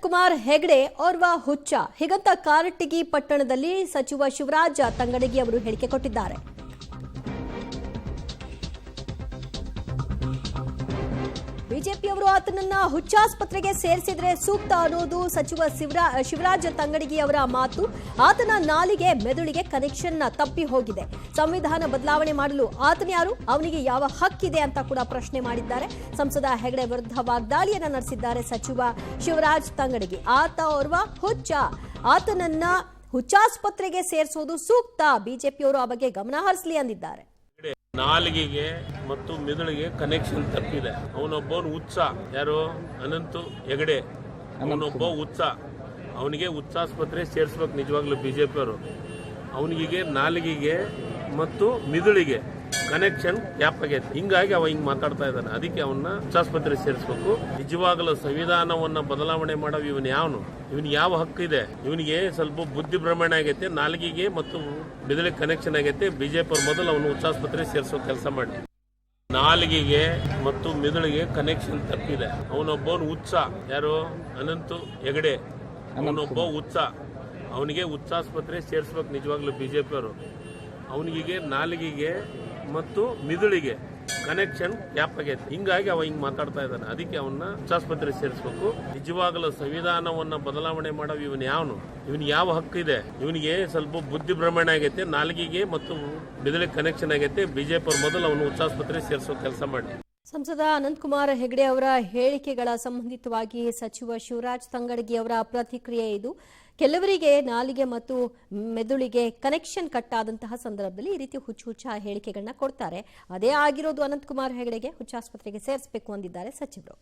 ಅನಂತಕುಮಾರ್ ಹೆಗಡೆ ಓರ್ವ ಹುಚ್ಚ ಹೀಗಂತ ಕಾರಟಗಿ ಪಟ್ಟಣದಲ್ಲಿ ಸಚಿವ ಶಿವರಾಜ್ ತಂಗಡಗಿ ಅವರು ಹೇಳಿಕೆ ಕೊಟ್ಟಿದ್ದಾರೆ. ಬಿಜೆಪಿಯವರು ಆತನನ್ನ ಹುಚ್ಚಾಸ್ಪತ್ರೆಗೆ ಸೇರಿಸಿದ್ರೆ ಸೂಕ್ತ ಅನ್ನೋದು ಸಚಿವ ಶಿವರಾಜ್ ತಂಗಡಗಿ ಅವರ ಮಾತು. ಆತನ ನಾಲಿಗೆ ಮೆದುಳಿಗೆ ಕನೆಕ್ಷನ್ ತಪ್ಪಿ ಹೋಗಿದೆ. ಸಂವಿಧಾನ ಬದಲಾವಣೆ ಮಾಡಲು ಆತನ ಯಾರು, ಅವನಿಗೆ ಯಾವ ಹಕ್ಕಿದೆ ಅಂತ ಕೂಡ ಪ್ರಶ್ನೆ ಮಾಡಿದ್ದಾರೆ. ಸಂಸದ ಹೆಗಡೆ ವಿರುದ್ಧ ವಾಗ್ದಾಳಿಯನ್ನ ನಡೆಸಿದ್ದಾರೆ ಸಚಿವ ಶಿವರಾಜ್ ತಂಗಡಗಿ. ಆತ ಓರ್ವ ಹುಚ್ಚ, ಆತನನ್ನ ಹುಚ್ಚಾಸ್ಪತ್ರೆಗೆ ಸೇರಿಸೋದು ಸೂಕ್ತ, ಬಿಜೆಪಿಯವರು ಆ ಬಗ್ಗೆ ಗಮನ ಹರಿಸಲಿ ಅಂದಿದ್ದಾರೆ. ನಾಲಿಗೆಗೆ ಮತ್ತು ಮೆದುಳಿಗೆ ಕನೆಕ್ಷನ್ ತಪ್ಪಿದೆ. ಅವನೊಬ್ಬನು ಹುಚ್ಚ. ಯಾರು? ಅನಂತ ಹೆಗಡೆ. ಅವನೊಬ್ಬ ಹುಚ್ಚ. ಅವನಿಗೆ ಹುಚ್ಚಾಸ್ಪತ್ರೆ ಸೇರಿಸ್ಬೇಕು ನಿಜವಾಗ್ಲೂ ಬಿಜೆಪಿ ಅವರು. ಅವನಿಗೆ ನಾಲಿಗೆಗೆ ಮತ್ತು ಮಿದುಳಿಗೆ ಕನೆಕ್ಷನ್ ಗ್ಯಾಪ್ ಆಗೈತೆ. ಹಿಂಗಾಗಿ ಅವ ಹಿಂಗ್ ಮಾತಾಡ್ತಾ ಇದ್ದಾನೆ. ಅದಕ್ಕೆ ಅವನ್ನ ಹುಚ್ಚಾಸ್ಪತ್ರೆ ಸೇರಿಸಬೇಕು. ನಿಜವಾಗಲೂ ಸಂವಿಧಾನವನ್ನ ಬದಲಾವಣೆ ಮಾಡೋ ಇವನ್ ಯಾವನು? ಇವನ್ ಯಾವ ಹಕ್ಕು ಇದೆ? ಇವನಿಗೆ ಸ್ವಲ್ಪ ಬುದ್ಧಿ ಭ್ರಮಣ ಆಗೈತೆ. ನಾಲಿಗೆಗೆ ಮತ್ತು ಮಿದುಳಿಗೆ ಕನೆಕ್ಷನ್ ಆಗೈತೆ. ಬಿಜೆಪಿ ಅವ್ರ ಮೊದಲು ಅವನು ಹುಚ್ಚಾಸ್ಪತ್ರೆ ಸೇರಿಸೋ ಕೆಲಸ ಮಾಡಿ. ನಾಲಿಗೆಗೆ ಮತ್ತು ಮಿದುಳಿಗೆ ಕನೆಕ್ಷನ್ ತಪ್ಪಿದೆ. ಅವನೊಬ್ಬನು ಹುಚ್ಚ. ಯಾರು? ಅನಂತ ಹೆಗಡೆ. ಅವನೊಬ್ಬ ಹುಚ್ಚ. ಅವನಿಗೆ ಹುಚ್ಚಾಸ್ಪತ್ರೆ ಸೇರಿಸ್ಬೇಕು ನಿಜವಾಗ್ಲೂ ಬಿಜೆಪಿ ಅವರು. ಅವನಿಗೆ ನಾಲಿಗೆಗೆ ಮತ್ತು ಮಿದುಳಿಗೆ ಕನೆಕ್ಷನ್ ಗ್ಯಾಪ್ ಆಗೈತೆ. ಹಿಂಗಾಗಿ ಅವ ಹಿಂಗ್ ಮಾತಾಡ್ತಾ ಇದ್ದಾನೆ. ಅದಕ್ಕೆ ಅವನ್ನ ಹುಚ್ಚಾಸ್ಪತ್ರೆ ಸೇರಿಸಬೇಕು. ನಿಜವಾಗಲೂ ಸಂವಿಧಾನವನ್ನ ಬದಲಾವಣೆ ಮಾಡೋ ಇವನ್ ಯಾವನು? ಇವನ್ ಯಾವ ಹಕ್ಕು ಇದೆ? ಇವನಿಗೆ ಸ್ವಲ್ಪ ಬುದ್ಧಿ ಭ್ರಮಣ ಆಗೈತೆ. ನಾಲಿಗೆಗೆ ಮತ್ತು ಮಿದುಳಿಗೆ ಕನೆಕ್ಷನ್ ಆಗೈತೆ. ಬಿಜೆಪಿ ಅವ್ರ ಮೊದಲು ಅವನು ಹುಚ್ಚಾಸ್ಪತ್ರೆ ಸೇರಿಸೋ ಕೆಲಸ ಮಾಡಿ. ಸಂಸದ ಅನಂತಕುಮಾರ್ ಹೆಗಡೆ ಅವರ ಹೇಳಿಕೆಗಳ ಸಂಬಂಧಿತವಾಗಿ ಸಚಿವ ಶಿವರಾಜ್ ತಂಗಡಗಿ ಅವರ ಪ್ರತಿಕ್ರಿಯೆ ಇದು. ಕೆಲವರಿಗೆ ನಾಲಿಗೆ ಮತ್ತು ಮೆದುಳಿಗೆ ಕನೆಕ್ಷನ್ ಕಟ್ ಆದಂತಹ ಸಂದರ್ಭದಲ್ಲಿ ಈ ರೀತಿ ಹುಚ್ಚ ಹೇಳಿಕೆಗಳನ್ನ ಕೊಡ್ತಾರೆ. ಅದೇ ಆಗಿರೋದು ಅನಂತಕುಮಾರ್ ಹೆಗಡೆಗೆ ಹುಚ್ಚಾಸ್ಪತ್ರೆಗೆ ಸೇರಿಸಬೇಕು ಅಂದಿದ್ದಾರೆ ಸಚಿವರು.